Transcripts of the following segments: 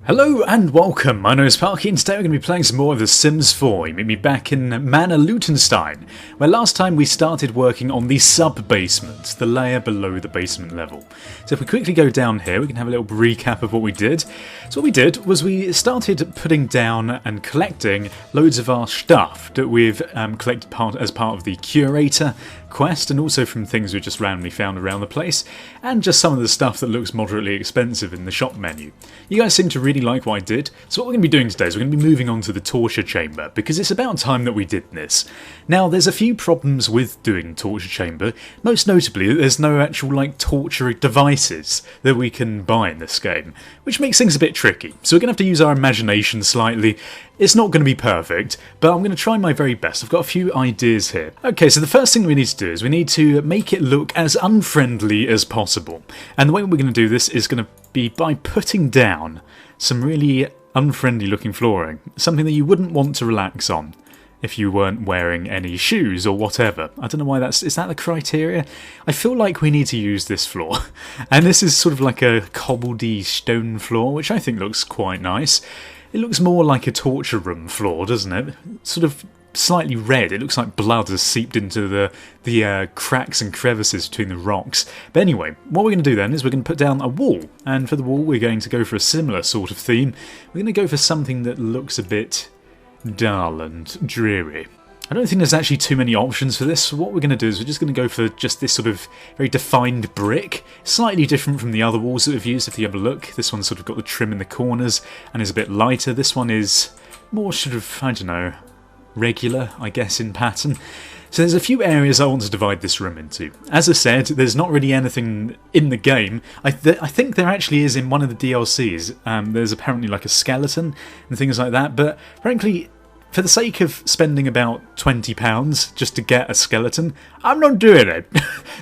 Hello and welcome, my name is Parky and today we're going to be playing some more of The Sims 4. You meet me back in Manor Lutenstein, where last time we started working on the sub-basement, the layer below the basement level. So if we quickly go down here, we can have a little recap of what we did. So what we did was we started putting down and collecting loads of our stuff that we've collected as part of the curator quest, and also from things we just randomly found around the place, and just some of the stuff that looks moderately expensive in the shop menu. You guys seem to really like what I did, so what we're going to be doing today is we're going to be moving on to the torture chamber, because it's about time that we did this. Now there's a few problems with doing torture chamber, most notably that there's no actual torture devices that we can buy in this game, which makes things a bit tricky, so we're going to have to use our imagination slightly. It's not going to be perfect, but I'm going to try my very best. I've got a few ideas here. Okay, so the first thing we need to do is we need to make it look as unfriendly as possible. And the way we're going to do this is going to be by putting down some really unfriendly looking flooring. Something that you wouldn't want to relax on if you weren't wearing any shoes or whatever. I don't know why is that the criteria? I feel like we need to use this floor. And this is sort of like a cobbledy stone floor, which I think looks quite nice. It looks more like a torture room floor, doesn't it? Sort of slightly red. It looks like blood has seeped into the cracks and crevices between the rocks. But anyway, what we're going to do then is we're going to put down a wall. And for the wall, we're going to go for a similar sort of theme. We're going to go for something that looks a bit dull and dreary. I don't think there's actually too many options for this, so what we're going to do is we're just going to go for just this sort of very defined brick, slightly different from the other walls that we've used if you have a look. This one's sort of got the trim in the corners and is a bit lighter. This one is more sort of, I don't know, regular, I guess, in pattern. So there's a few areas I want to divide this room into. As I said, there's not really anything in the game. I think there actually is in one of the DLCs. There's apparently like a skeleton and things like that, but frankly, for the sake of spending about £20 just to get a skeleton, I'm not doing it.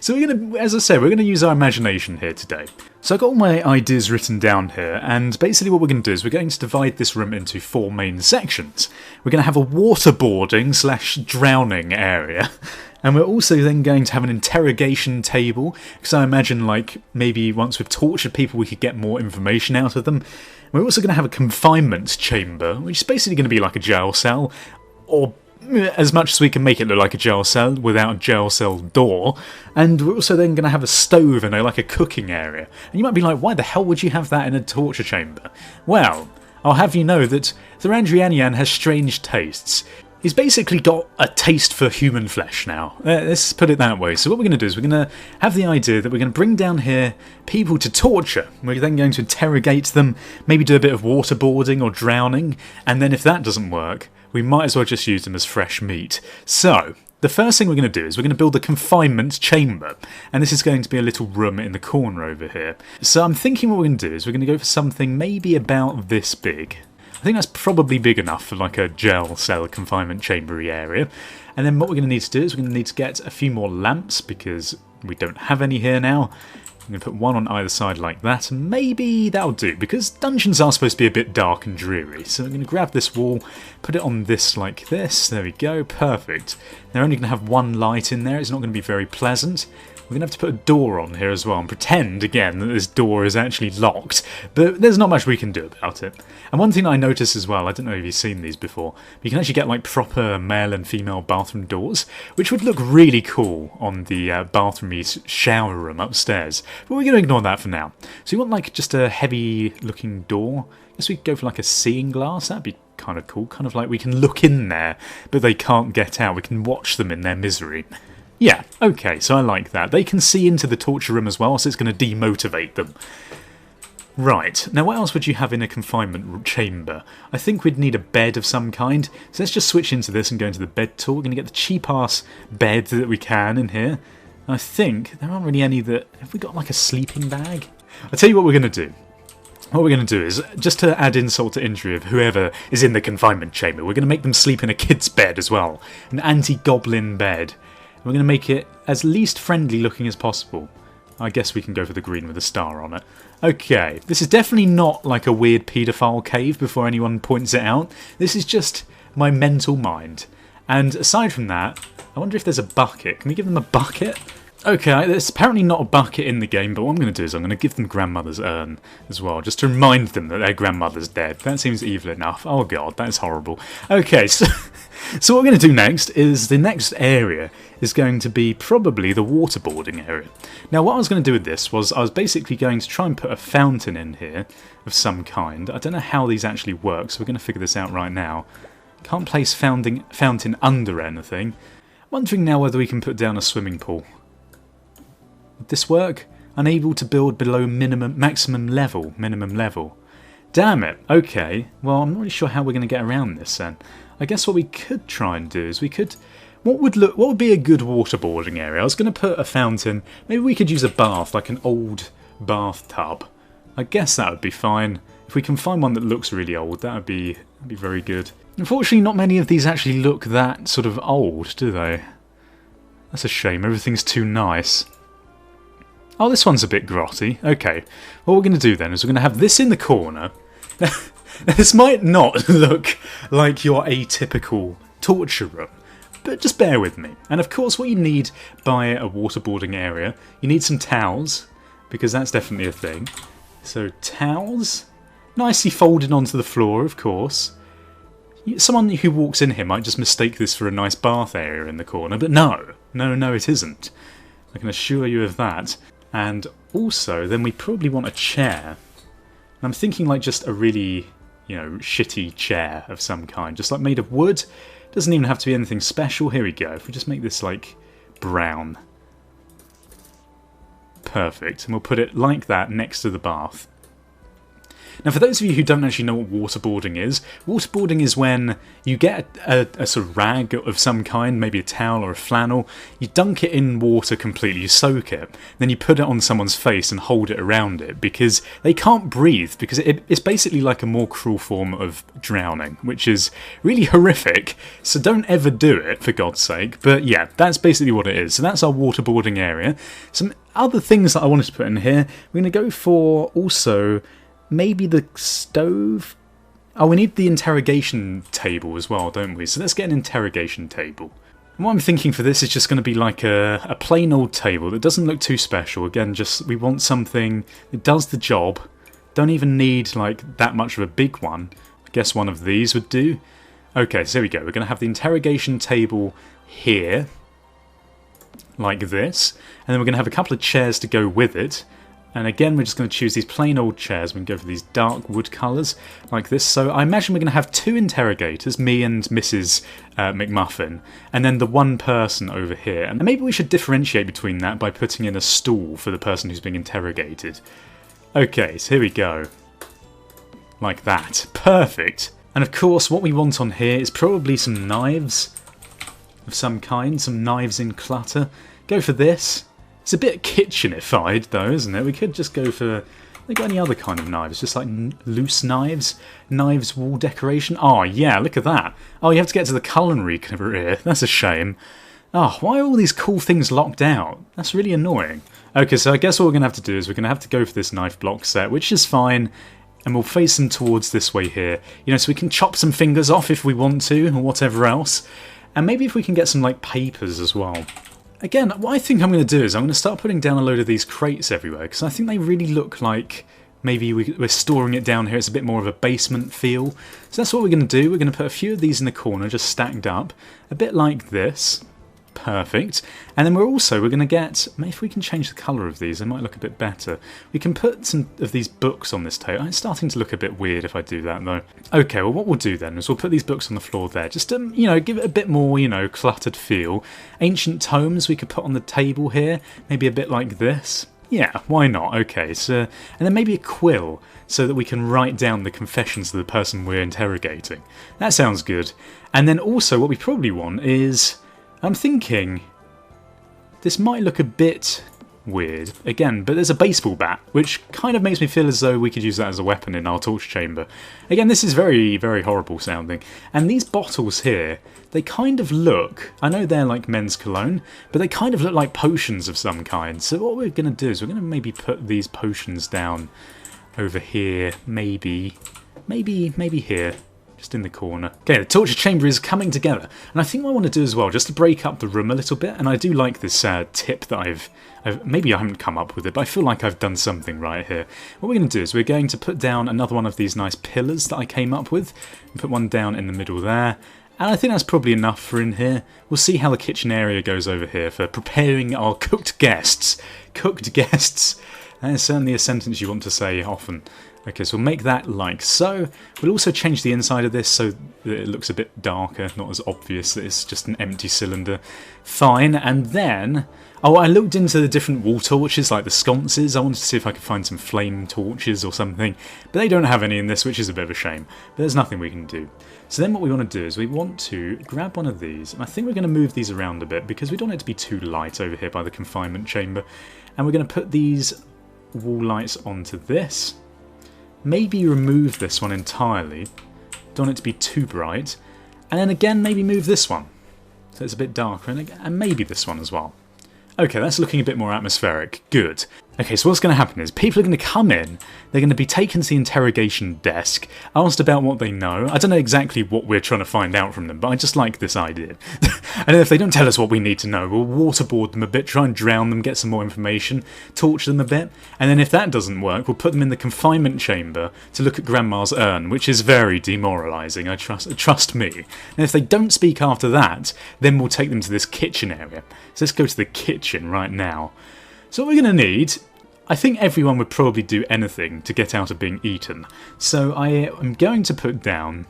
So we're going to, as I said, we're going to use our imagination here today. So I've got all my ideas written down here, and basically what we're going to do is we're going to divide this room into 4 main sections. We're going to have a waterboarding / drowning area. And we're also then going to have an interrogation table, because I imagine maybe once we've tortured people we could get more information out of them. We're also going to have a confinement chamber, which is basically going to be like a jail cell, or as much as we can make it look like a jail cell without a jail cell door. And we're also then going to have a stove and like a cooking area. And you might be like, why the hell would you have that in a torture chamber? Well, I'll have you know that Thorandrianian has strange tastes. He's basically got a taste for human flesh now. Let's put it that way. So what we're going to do is we're going to have the idea that we're going to bring down here people to torture. We're then going to interrogate them, maybe do a bit of waterboarding or drowning, and then if that doesn't work, we might as well just use them as fresh meat. So the first thing we're going to do is we're going to build a confinement chamber, and this is going to be a little room in the corner over here. So I'm thinking what we're going to do is we're going to go for something maybe about this big. I think that's probably big enough for like a jail cell confinement chambery area. And then what we're going to need to do is we're going to need to get a few more lamps, because we don't have any here now. I'm going to put one on either side like that, and maybe that'll do, because dungeons are supposed to be a bit dark and dreary. So I'm going to grab this wall, put it on this like this, there we go, perfect. They're only going to have one light in there, it's not going to be very pleasant. We're going to have to put a door on here as well and pretend, again, that this door is actually locked, but there's not much we can do about it. And one thing I noticed as well, I don't know if you've seen these before, but you can actually get proper male and female bathroom doors, which would look really cool on the bathroomy shower room upstairs, but we're going to ignore that for now. So you want just a heavy looking door? I guess we could go for a seeing glass, that'd be kind of cool, kind of like we can look in there, but they can't get out, we can watch them in their misery. Yeah, okay, so I like that. They can see into the torture room as well, so it's going to demotivate them. Right, now what else would you have in a confinement chamber? I think we'd need a bed of some kind, so let's just switch into this and go into the bed tool. We're going to get the cheap-ass bed that we can in here. I think there aren't really any that... Have we got a sleeping bag? I'll tell you what we're going to do. What we're going to do is, just to add insult to injury of whoever is in the confinement chamber, we're going to make them sleep in a kid's bed as well. An anti-goblin bed. We're going to make it as least friendly looking as possible. I guess we can go for the green with a star on it. Okay, this is definitely not like a weird paedophile cave before anyone points it out. This is just my mental mind. And aside from that, I wonder if there's a bucket. Can we give them a bucket? Okay, there's apparently not a bucket in the game, but what I'm going to do is I'm going to give them grandmother's urn as well, just to remind them that their grandmother's dead. That seems evil enough. Oh god, that's horrible. Okay, so what we're going to do next is the next area is going to be probably the waterboarding area. Now what I was going to do with this was I was basically going to try and put a fountain in here of some kind. I don't know how these actually work, so we're going to figure this out right now. Can't place fountain under anything. Wondering now whether we can put down a swimming pool. Would this work? Unable to build below maximum level. Damn it. Okay. Well, I'm not really sure how we're going to get around this then. I guess what we could try and do is we could... What would be a good waterboarding area? I was going to put a fountain. Maybe we could use a bath, like an old bathtub. I guess that would be fine. If we can find one that looks really old, that would be very good. Unfortunately, not many of these actually look that sort of old, do they? That's a shame. Everything's too nice. Oh, this one's a bit grotty. Okay, what we're going to do then is we're going to have this in the corner. This might not look like your atypical torture room, but just bear with me. And of course what you need by a waterboarding area, you need some towels, because that's definitely a thing. So towels, nicely folded onto the floor, of course. Someone who walks in here might just mistake this for a nice bath area in the corner, but no, it isn't. I can assure you of that. And also, then we probably want a chair. And I'm thinking like just a really, shitty chair of some kind. Just like made of wood. Doesn't even have to be anything special. Here we go. If we just make this like brown. Perfect. And we'll put it like that next to the bath. Now for those of you who don't actually know what waterboarding is when you get a sort of rag of some kind, maybe a towel or a flannel, you dunk it in water completely, you soak it, then you put it on someone's face and hold it around it because they can't breathe, because it's basically like a more cruel form of drowning, which is really horrific, so don't ever do it, for God's sake. But yeah, that's basically what it is. So that's our waterboarding area. Some other things that I wanted to put in here, we're going to go for also... maybe the stove? Oh, we need the interrogation table as well, don't we? So let's get an interrogation table. And what I'm thinking for this is just going to be like a plain old table that doesn't look too special. Again, just we want something that does the job. Don't even need like that much of a big one. I guess one of these would do. Okay, so here we go. We're going to have the interrogation table here. Like this. And then we're going to have a couple of chairs to go with it. And again, we're just going to choose these plain old chairs. We can go for these dark wood colours, like this. So I imagine we're going to have two interrogators, me and Mrs. McMuffin, and then the one person over here. And maybe we should differentiate between that by putting in a stool for the person who's being interrogated. Okay, so here we go. Like that. Perfect. And of course, what we want on here is probably some knives of some kind, some knives in clutter. Go for this. It's a bit kitchenified though, isn't it? We could just go for... have they got any other kind of knives? Just like loose knives? Knives wall decoration? Oh yeah, look at that. Oh, you have to get to the culinary career. That's a shame. Oh, why are all these cool things locked out? That's really annoying. Okay, so I guess what we're going to have to do is we're going to have to go for this knife block set, which is fine. And we'll face them towards this way here. So we can chop some fingers off if we want to, or whatever else. And maybe if we can get some like papers as well. Again, what I think I'm going to do is I'm going to start putting down a load of these crates everywhere, because I think they really look like maybe we're storing it down here. It's a bit more of a basement feel. So that's what we're going to do. We're going to put a few of these in the corner, just stacked up, a bit like this. Perfect. And then we're going to get, maybe if we can change the colour of these, they might look a bit better. We can put some of these books on this table. It's starting to look a bit weird if I do that though. Okay, well what we'll do then is we'll put these books on the floor there, just to, give it a bit more, cluttered feel. Ancient tomes we could put on the table here, maybe a bit like this. Yeah, why not? Okay, so, and then maybe a quill, so that we can write down the confessions of the person we're interrogating. That sounds good. And then also what we probably want is... I'm thinking this might look a bit weird, again, but there's a baseball bat, which kind of makes me feel as though we could use that as a weapon in our torture chamber. Again, this is very, very horrible sounding. And these bottles here, they kind of look, I know they're like men's cologne, but they kind of look like potions of some kind. So what we're going to do is we're going to maybe put these potions down over here, maybe here. just in the corner. Okay, the torture chamber is coming together. And I think what I want to do as well, just to break up the room a little bit, and I do like this tip that maybe I haven't come up with it, but I feel like I've done something right here. What we're going to do is we're going to put down another one of these nice pillars that I came up with, and put one down in the middle there. And I think that's probably enough for in here. We'll see how the kitchen area goes over here for preparing our cooked guests. Cooked guests. That is certainly a sentence you want to say often. Okay, so we'll make that like so. We'll also change the inside of this so that it looks a bit darker, not as obvious that it's just an empty cylinder. Fine, and then... Oh, I looked into the different wall torches, like the sconces. I wanted to see if I could find some flame torches or something. But they don't have any in this, which is a bit of a shame. But there's nothing we can do. So then what we want to do is we want to grab one of these. And I think we're going to move these around a bit because we don't want it to be too light over here by the confinement chamber. And we're going to put these wall lights onto this. Maybe remove this one entirely. Don't want it to be too bright. And then again, maybe move this one. So it's a bit darker. And maybe this one as well. Okay, that's looking a bit more atmospheric. Good. Okay, so what's going to happen is people are going to come in, they're going to be taken to the interrogation desk, asked about what they know. I don't know exactly what we're trying to find out from them, but I just like this idea. And then if they don't tell us what we need to know, we'll waterboard them a bit, try and drown them, get some more information, torture them a bit, and then if that doesn't work, we'll put them in the confinement chamber to look at Grandma's urn, which is very demoralising, trust me. And if they don't speak after that, then we'll take them to this kitchen area. So let's go to the kitchen right now. So what we're going to need, I think everyone would probably do anything to get out of being eaten. So I am going to put down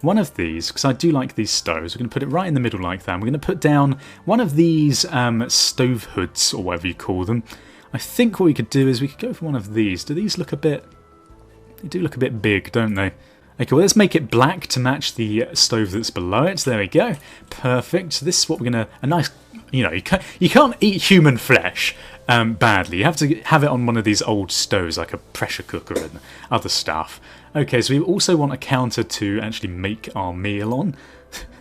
one of these, because I do like these stoves. We're going to put it right in the middle like that. We're going to put down one of these stove hoods, or whatever you call them. I think what we could do is we could go for one of these. Do these look a bit... They do look a bit big, don't they? Okay, well let's make it black to match the stove that's below it. There we go. Perfect. So this is what we're going to... A nice... You know, you can't eat human flesh badly. You have to have it on one of these old stoves, like a pressure cooker and other stuff. Okay, so we also want a counter to actually make our meal on.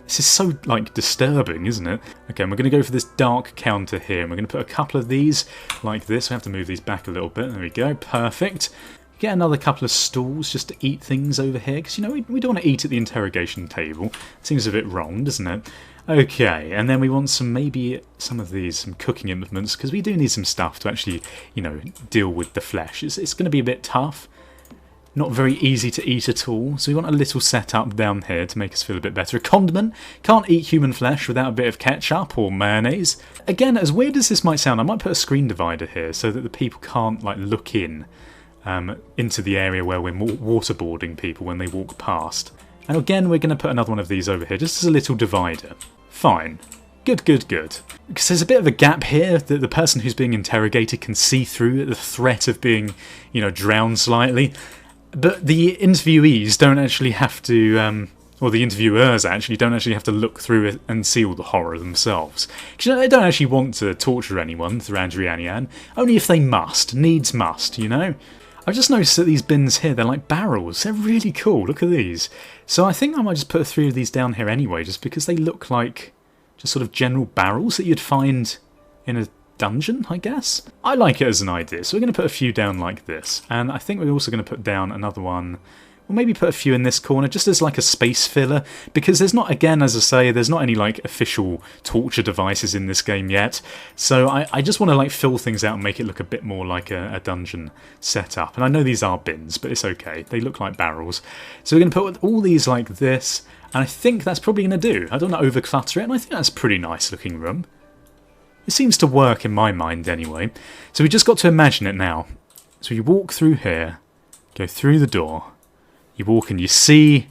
This is so, like, disturbing, isn't it? Okay, and we're going to go for this dark counter here, and we're going to put a couple of these like this. We have to move these back a little bit. There we go. Perfect. Get another couple of stools just to eat things over here, because, you know, we don't want to eat at the interrogation table. It seems a bit wrong, doesn't it? Okay, and then we want maybe some of these, some cooking implements, because we do need some stuff to actually, you know, deal with the flesh. It's going to be a bit tough, not very easy to eat at all, so we want a little setup down here to make us feel a bit better. A condiment, can't eat human flesh without a bit of ketchup or mayonnaise. Again, as weird as this might sound, I might put a screen divider here so that the people can't, like, look into the area where we're waterboarding people when they walk past. And again, we're going to put another one of these over here, just as a little divider. Fine. Good, good, good. Because there's a bit of a gap here that the person who's being interrogated can see through the threat of being, you know, drowned slightly. But the interviewees don't actually have to, or the interviewers actually don't actually have to look through it and see all the horror themselves. Because, you know, they don't actually want to torture anyone, Thorandrianian, only if they must, needs must, you know? I've just noticed that these bins here, they're like barrels. They're really cool. Look at these. So I think I might just put 3 of these down here anyway, just because they look like just sort of general barrels that you'd find in a dungeon, I guess. I like it as an idea, so we're going to put a few down like this. And I think we're also going to put down another one. We'll maybe put a few in this corner, just as like a space filler, because there's not, again, as I say, there's not any like official torture devices in this game yet. So I just want to like fill things out and make it look a bit more like a dungeon setup. And I know these are bins, but it's okay. They look like barrels. So we're going to put all these like this, and I think that's probably going to do. I don't want to overclutter it, and I think that's a pretty nice looking room. It seems to work in my mind anyway. So we just got to imagine it now. So you walk through here, go through the door. You walk and you see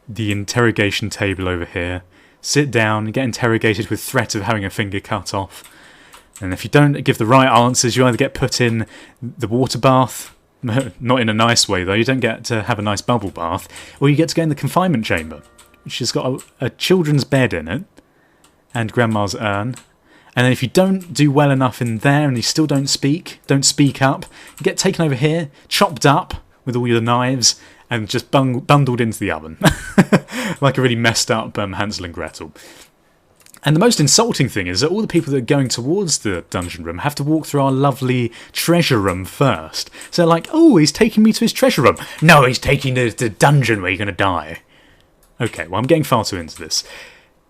the interrogation table over here. Sit down and get interrogated with threat of having a finger cut off. And if you don't give the right answers, you either get put in the water bath, not in a nice way though, you don't get to have a nice bubble bath, or you get to go in the confinement chamber, which has got a children's bed in it, and Grandma's urn. And then if you don't do well enough in there and you still don't speak up, you get taken over here, chopped up with all your knives, and just bundled into the oven. Like a really messed up Hansel and Gretel. And the most insulting thing is that all the people that are going towards the dungeon room have to walk through our lovely treasure room first. So they're like, oh, he's taking me to his treasure room. No, he's taking you to the dungeon where you're going to die. Okay, well I'm getting far too into this.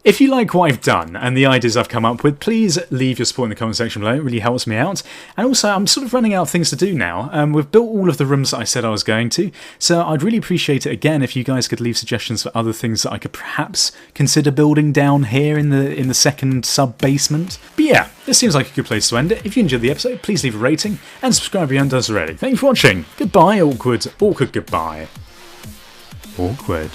If you like what I've done and the ideas I've come up with, please leave your support in the comment section below. It really helps me out. And also, I'm sort of running out of things to do now. We've built all of the rooms that I said I was going to, so I'd really appreciate it again if you guys could leave suggestions for other things that I could perhaps consider building down here in the second sub-basement. But yeah, this seems like a good place to end it. If you enjoyed the episode, please leave a rating and subscribe if you haven't done so already. Thank you for watching. Goodbye, awkward. Awkward goodbye. Awkward.